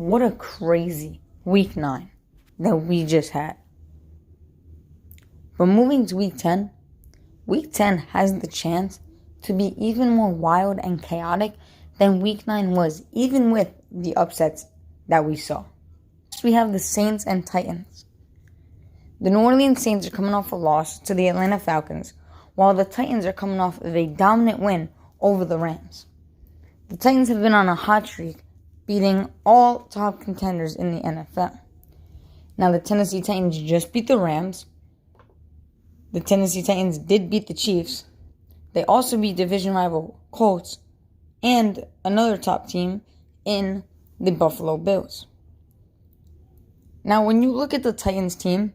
What a crazy week 9 that we just had. But moving to week 10 has the chance to be even more wild and chaotic than week 9 was, even with the upsets that we saw. Next, we have the Saints and Titans. The New Orleans Saints are coming off a loss to the Atlanta Falcons, while the Titans are coming off of a dominant win over the Rams. The Titans have been on a hot streak, beating all top contenders in the NFL. Now, the Tennessee Titans just beat the Rams. The Tennessee Titans did beat the Chiefs. They also beat division rival Colts and another top team in the Buffalo Bills. Now, when you look at the Titans team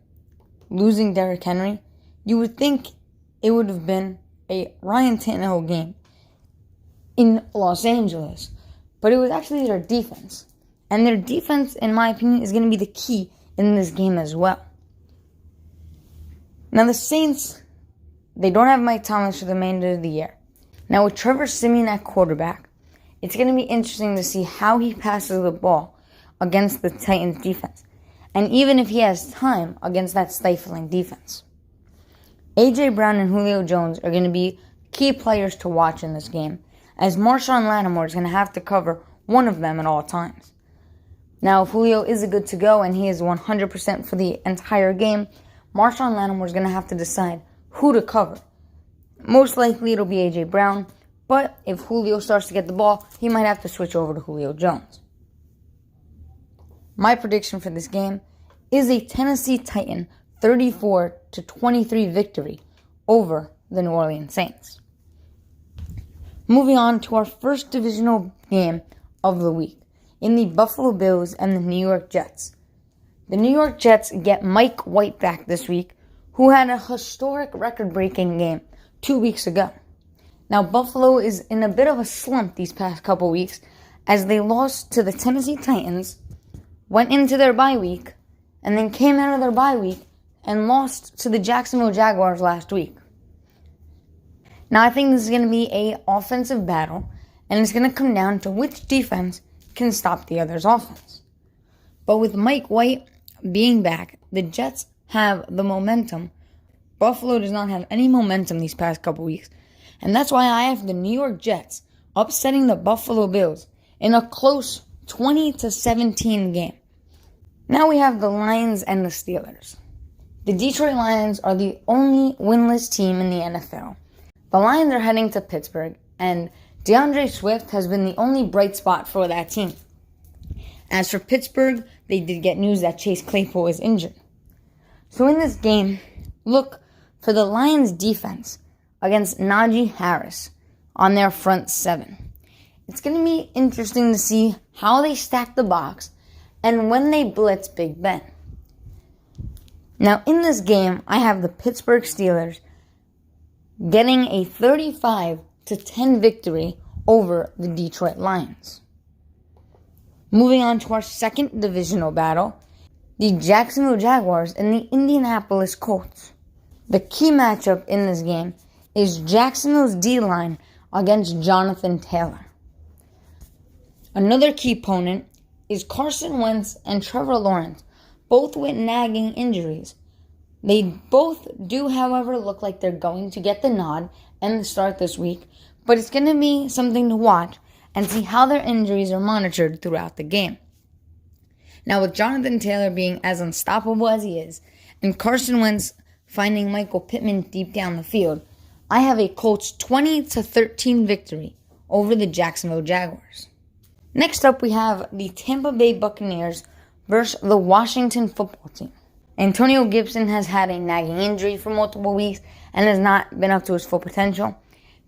losing Derrick Henry, you would think it would have been a Ryan Tannehill game in Los Angeles. But it was actually their defense. And their defense, in my opinion, is going to be the key in this game as well. Now, the Saints, they don't have Mike Thomas for the remainder of the year. Now, with Trevor Siemian at quarterback, it's going to be interesting to see how he passes the ball against the Titans defense. And even if he has time against that stifling defense. A.J. Brown and Julio Jones are going to be key players to watch in this game, as Marshawn Lattimore is going to have to cover one of them at all times. Now, if Julio is good to go and he is 100% for the entire game, Marshawn Lattimore is going to have to decide who to cover. Most likely it'll be A.J. Brown, but if Julio starts to get the ball, he might have to switch over to Julio Jones. My prediction for this game is a Tennessee Titan 34-23 victory over the New Orleans Saints. Moving on to our first divisional game of the week in the Buffalo Bills and the New York Jets. The New York Jets get Mike White back this week, who had a historic record-breaking game 2 weeks ago. Now, Buffalo is in a bit of a slump these past couple weeks as they lost to the Tennessee Titans, went into their bye week, and then came out of their bye week and lost to the Jacksonville Jaguars last week. Now, I think this is going to be an offensive battle, and it's going to come down to which defense can stop the other's offense. But with Mike White being back, the Jets have the momentum. Buffalo does not have any momentum these past couple weeks, and that's why I have the New York Jets upsetting the Buffalo Bills in a close 20-17 game. Now we have the Lions and the Steelers. The Detroit Lions are the only winless team in the NFL. The Lions are heading to Pittsburgh, and DeAndre Swift has been the only bright spot for that team. As for Pittsburgh, they did get news that Chase Claypool is injured. So in this game, look for the Lions' defense against Najee Harris on their front seven. It's going to be interesting to see how they stack the box and when they blitz Big Ben. Now, in this game, I have the Pittsburgh Steelers getting a 35-10 victory over the Detroit Lions. Moving on to our second divisional battle, the Jacksonville Jaguars and the Indianapolis Colts. The key matchup in this game is Jacksonville's D-line against Jonathan Taylor. Another key opponent is Carson Wentz and Trevor Lawrence, both with nagging injuries. They both do, however, look like they're going to get the nod and the start this week, but it's going to be something to watch and see how their injuries are monitored throughout the game. Now, with Jonathan Taylor being as unstoppable as he is, and Carson Wentz finding Michael Pittman deep down the field, I have a Colts 20-13 victory over the Jacksonville Jaguars. Next up, we have the Tampa Bay Buccaneers versus the Washington Football Team. Antonio Gibson has had a nagging injury for multiple weeks and has not been up to his full potential.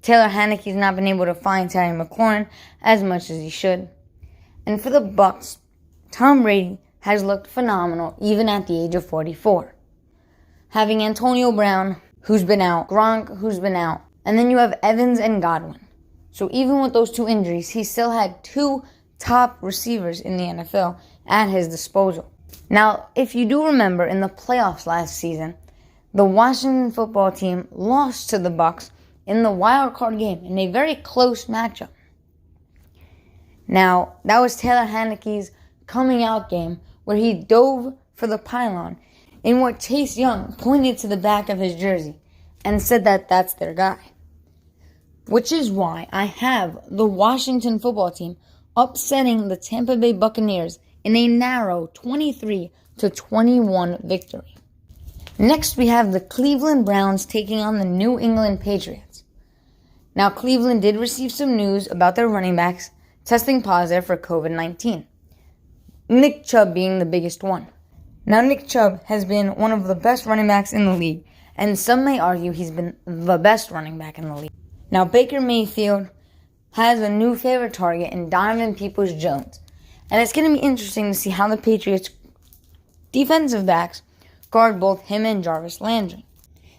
Taylor Heinicke's not been able to find Terry McLaurin as much as he should. And for the Bucs, Tom Brady has looked phenomenal even at the age of 44. Having Antonio Brown, who's been out, Gronk, who's been out, and then you have Evans and Godwin. So even with those two injuries, he still had two top receivers in the NFL at his disposal. Now, if you do remember, in the playoffs last season, the Washington Football Team lost to the Bucs in the wild card game in a very close matchup. Now, that was Taylor Heinicke's coming out game where he dove for the pylon in what Chase Young pointed to the back of his jersey and said that that's their guy. Which is why I have the Washington football team upsetting the Tampa Bay Buccaneers in a narrow 23-21 victory. Next, we have the Cleveland Browns taking on the New England Patriots. Now, Cleveland did receive some news about their running backs testing positive for COVID-19. Nick Chubb being the biggest one. Now, Nick Chubb has been one of the best running backs in the league, and some may argue he's been the best running back in the league. Now, Baker Mayfield has a new favorite target in Donovan Peoples-Jones, and it's going to be interesting to see how the Patriots defensive backs guard both him and Jarvis Landry.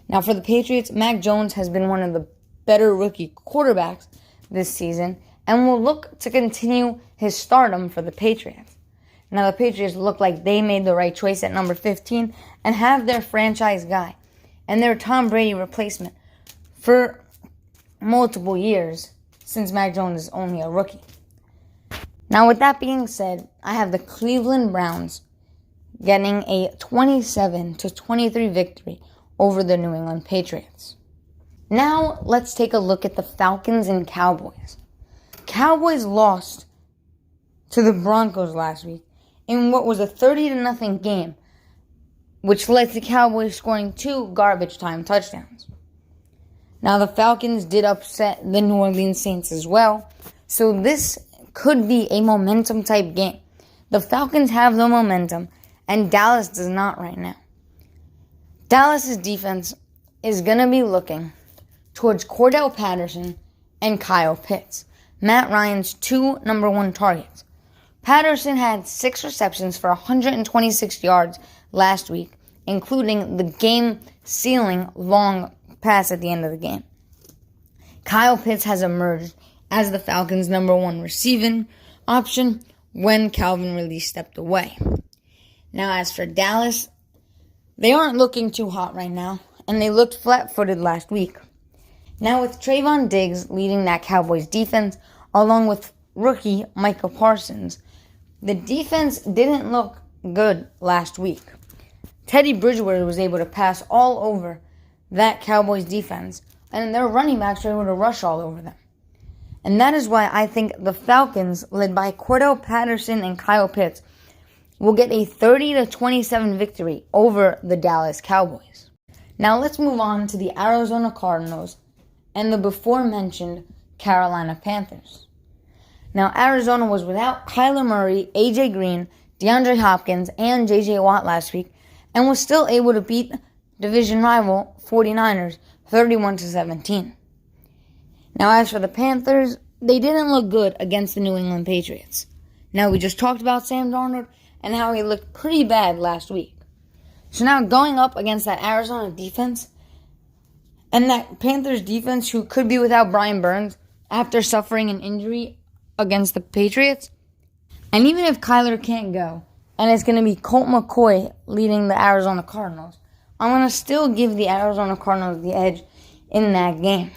Now, for the Patriots, Mac Jones has been one of the better rookie quarterbacks this season and will look to continue his stardom for the Patriots. Now, the Patriots look like they made the right choice at number 15 and have their franchise guy and their Tom Brady replacement for multiple years since Mac Jones is only a rookie. Now, with that being said, I have the Cleveland Browns getting a 27-23 victory over the New England Patriots. Now, let's take a look at the Falcons and Cowboys. Cowboys lost to the Broncos last week in what was a 30-0 game, which led to Cowboys scoring 2 garbage time touchdowns. Now, the Falcons did upset the New Orleans Saints as well, so this could be a momentum type game. The Falcons have the momentum, and Dallas does not right now. Dallas's defense is going to be looking towards Cordell Patterson and Kyle Pitts, Matt Ryan's 2 number 1 targets. Patterson had 6 receptions for 126 yards last week, including the game-sealing long pass at the end of the game. Kyle Pitts has emerged as the Falcons' number 1 receiving option when Calvin Ridley stepped away. Now, as for Dallas, they aren't looking too hot right now, and they looked flat-footed last week. Now, with Trayvon Diggs leading that Cowboys defense, along with rookie Micah Parsons, the defense didn't look good last week. Teddy Bridgewater was able to pass all over that Cowboys defense, and their running backs were able to rush all over them. And that is why I think the Falcons, led by Cordell Patterson and Kyle Pitts, will get a 30-27 victory over the Dallas Cowboys. Now let's move on to the Arizona Cardinals and the before-mentioned Carolina Panthers. Now, Arizona was without Kyler Murray, A.J. Green, DeAndre Hopkins, and J.J. Watt last week, and was still able to beat division rival 49ers 31-17. Now, as for the Panthers, they didn't look good against the New England Patriots. Now, we just talked about Sam Darnold and how he looked pretty bad last week. So now going up against that Arizona defense and that Panthers defense who could be without Brian Burns after suffering an injury against the Patriots, and even if Kyler can't go, and it's going to be Colt McCoy leading the Arizona Cardinals, I'm going to still give the Arizona Cardinals the edge in that game.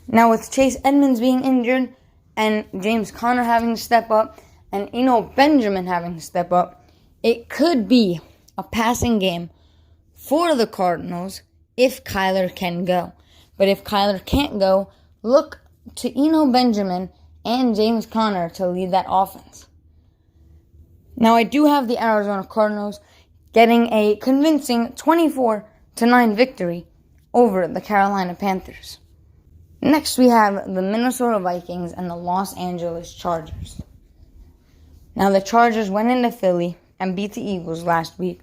Now, with Chase Edmonds being injured and James Conner having to step up and Eno Benjamin having to step up, it could be a passing game for the Cardinals if Kyler can go. But if Kyler can't go, look to Eno Benjamin and James Conner to lead that offense. Now, I do have the Arizona Cardinals getting a convincing 24-9 victory over the Carolina Panthers. Next, we have the Minnesota Vikings and the Los Angeles Chargers. Now, the Chargers went into Philly and beat the Eagles last week,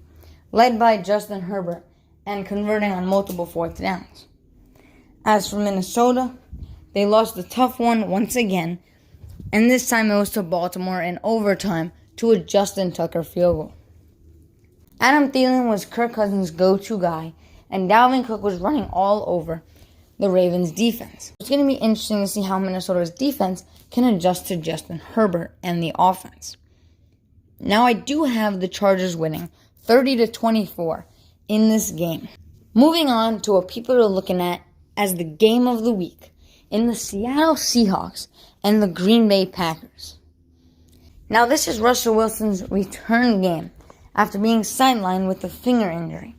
led by Justin Herbert and converting on multiple fourth downs. As for Minnesota, they lost a tough one once again, and this time it was to Baltimore in overtime to a Justin Tucker field goal. Adam Thielen was Kirk Cousins' go-to guy, and Dalvin Cook was running all over the Ravens' defense. It's going to be interesting to see how Minnesota's defense can adjust to Justin Herbert and the offense. Now, I do have the Chargers winning 30-24 in this game. Moving on to what people are looking at as the game of the week in the Seattle Seahawks and the Green Bay Packers. Now this is Russell Wilson's return game after being sidelined with a finger injury.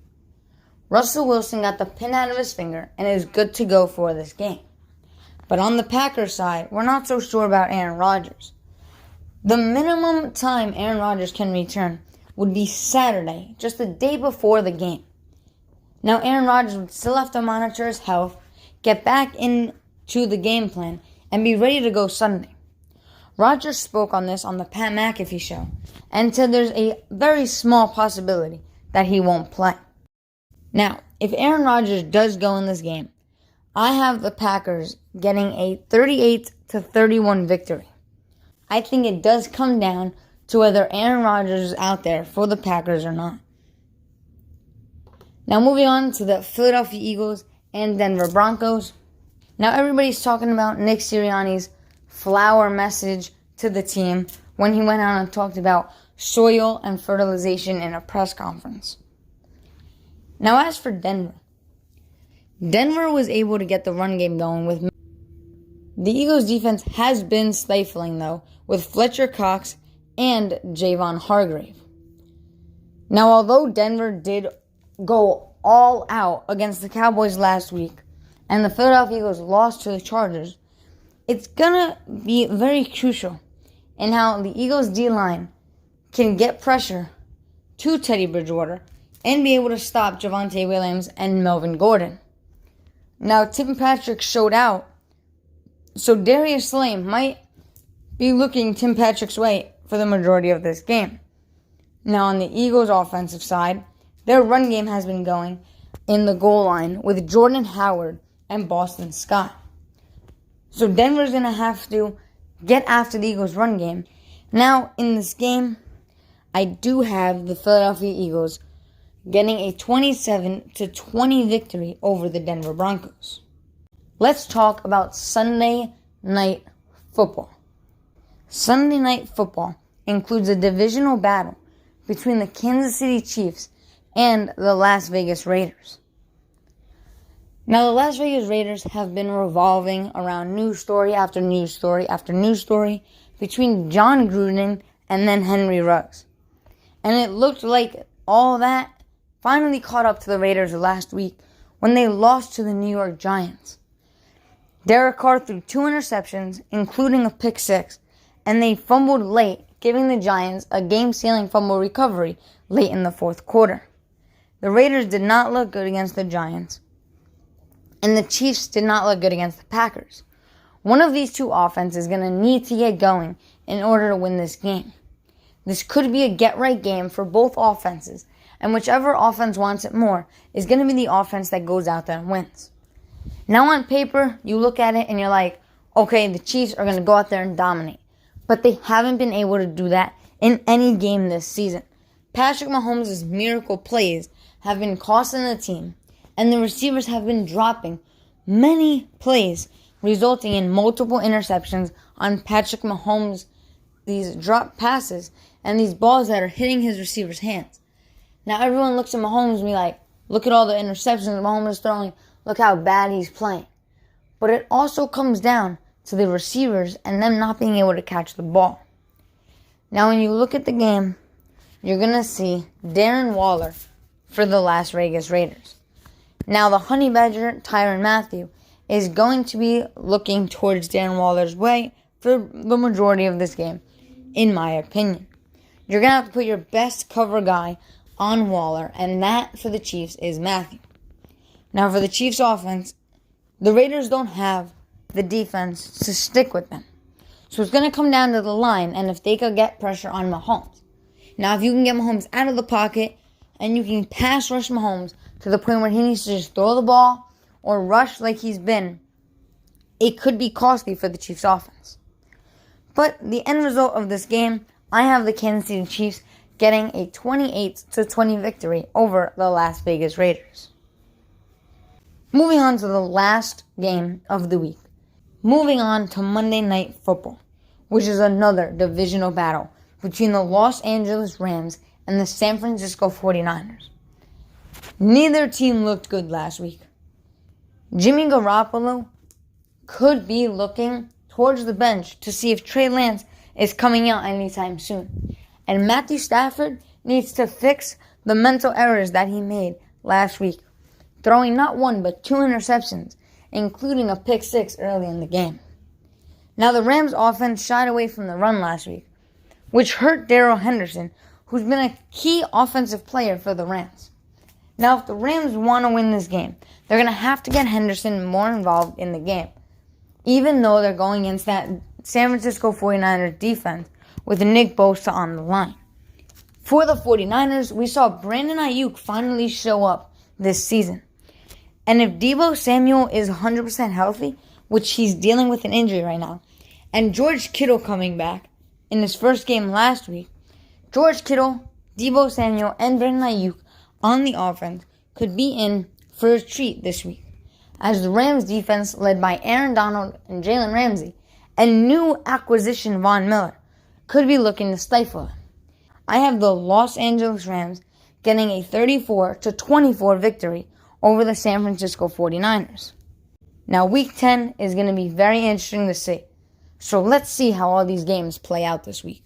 Russell Wilson got the pin out of his finger and is good to go for this game. But on the Packers side, we're not so sure about Aaron Rodgers. The minimum time Aaron Rodgers can return would be Saturday, just the day before the game. Now Aaron Rodgers would still have to monitor his health, get back into the game plan, and be ready to go Sunday. Rodgers spoke on this on the Pat McAfee show and said there's a very small possibility that he won't play. Now, if Aaron Rodgers does go in this game, I have the Packers getting a 38-31 victory. I think it does come down to whether Aaron Rodgers is out there for the Packers or not. Now moving on to the Philadelphia Eagles and Denver Broncos. Now everybody's talking about Nick Sirianni's flower message to the team when he went out and talked about soil and fertilization in a press conference. Now as for Denver was able to get the run game going with the Eagles defense has been stifling though with Fletcher Cox and Javon Hargrave. Now although Denver did go all out against the Cowboys last week and the Philadelphia Eagles lost to the Chargers, it's gonna be very crucial in how the Eagles D-line can get pressure to Teddy Bridgewater and be able to stop Javonte Williams and Melvin Gordon. Now Tim Patrick showed out, so Darius Slay might be looking Tim Patrick's way for the majority of this game. Now on the Eagles offensive side, their run game has been going in the goal line with Jordan Howard and Boston Scott. So Denver's going to have to get after the Eagles' run game. Now, in this game, I do have the Philadelphia Eagles getting a 27-20 victory over the Denver Broncos. Let's talk about Sunday Night Football. Sunday Night Football includes a divisional battle between the Kansas City Chiefs and the Las Vegas Raiders. Now, the Las Vegas Raiders have been revolving around news story after news story after news story between John Gruden and then Henry Ruggs. And it looked like all that finally caught up to the Raiders last week when they lost to the New York Giants. Derek Carr threw 2 interceptions, including a pick six, and they fumbled late, giving the Giants a game-sealing fumble recovery late in the fourth quarter. The Raiders did not look good against the Giants, and the Chiefs did not look good against the Packers. One of these two offenses is going to need to get going in order to win this game. This could be a get-right game for both offenses, and whichever offense wants it more is going to be the offense that goes out there and wins. Now on paper, you look at it and you're like, okay, the Chiefs are going to go out there and dominate. But they haven't been able to do that in any game this season. Patrick Mahomes' miracle plays have been costing the team, and the receivers have been dropping many plays, resulting in multiple interceptions on Patrick Mahomes, these drop passes, and these balls that are hitting his receivers' hands. Now everyone looks at Mahomes and be like, look at all the interceptions Mahomes is throwing, look how bad he's playing. But it also comes down to the receivers and them not being able to catch the ball. Now when you look at the game, you're going to see Darren Waller for the Las Vegas Raiders. Now the Honey Badger, Tyrann Mathieu, is going to be looking towards Darren Waller's way for the majority of this game, in my opinion. You're going to have to put your best cover guy on Waller, and that for the Chiefs is Mathieu. Now for the Chiefs offense, the Raiders don't have the defense to stick with them. So it's going to come down to the line and if they could get pressure on Mahomes. Now if you can get Mahomes out of the pocket and you can pass rush Mahomes to the point where he needs to just throw the ball or rush like he's been, it could be costly for the Chiefs offense. But the end result of this game, I have the Kansas City Chiefs getting a 28-20 victory over the Las Vegas Raiders. Moving on to the last game of the week. Moving on to Monday Night Football, which is another divisional battle between the Los Angeles Rams and the San Francisco 49ers. Neither team looked good last week. Jimmy Garoppolo could be looking towards the bench to see if Trey Lance is coming out anytime soon. And Matthew Stafford needs to fix the mental errors that he made last week, throwing not one but 2 interceptions, including a pick 6 early in the game. Now, the Rams offense shied away from the run last week, which hurt Darrell Henderson, who's been a key offensive player for the Rams. Now, if the Rams want to win this game, they're going to have to get Henderson more involved in the game, even though they're going against that San Francisco 49ers defense with Nick Bosa on the line. For the 49ers, we saw Brandon Ayuk finally show up this season. And if Deebo Samuel is 100% healthy, which he's dealing with an injury right now, and George Kittle coming back in his first game last week, George Kittle, Deebo Samuel, and Brandon Ayuk on the offense could be in for a treat this week, as the Rams defense, led by Aaron Donald and Jalen Ramsey, and new acquisition Von Miller, could be looking to stifle them. I have the Los Angeles Rams getting a 34-24 victory over the San Francisco 49ers. Now, Week 10 is going to be very interesting to see. So let's see how all these games play out this week.